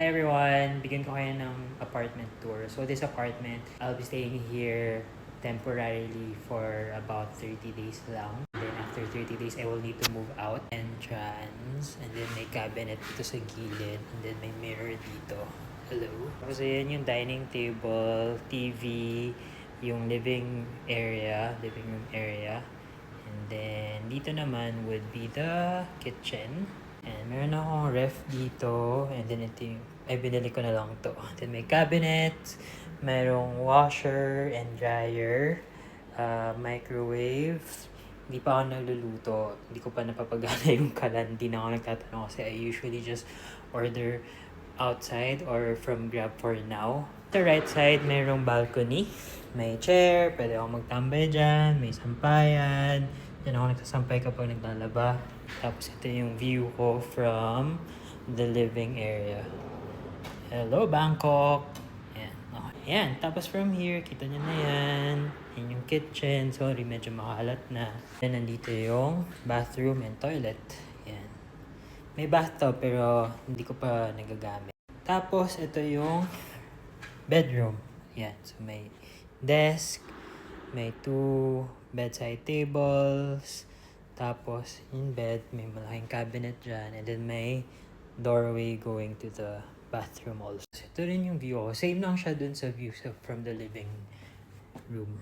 Hi everyone! Bigyan ko kayo ng apartment tour. So this apartment, I'll be staying here temporarily for about 30 days lang. Then after 30 days, I will need to move out. Entrance, and then may cabinet dito sa gilid, and then may mirror dito. Hello? Tapos ayan yung dining table, TV, yung living room area. And then dito naman would be the kitchen. And meron akong ref dito. And then ito yung, ay binili ko na lang to. Then may cabinet, merong washer and dryer, microwave. Hindi pa ako nagluluto. Hindi ko pa napapagana yung kalan. Hindi na ako nagtatanong kasi I usually just order outside or from Grab for now. The right side, merong balcony. May chair, pwede ako magtambay dyan. May sampayan. Yan ako nagsasampay kapag naglalaba. Tapos ito yung view ko from the living area. Hello, Bangkok! Yan. Okay. Yan. Tapos from here, kita nyo na yan. Yan yung kitchen. Sorry, medyo makalat na. Then nandito yung bathroom and toilet. Yan. May bathtub pero hindi ko pa nagagamit. Tapos ito yung bedroom. Yan. So may desk, may 2 bedside tables, tapos in bed, may malaking cabinet dyan, and then may doorway going to the bathroom also. So, ito rin yung view ko. Same lang siya dun sa view from the living room.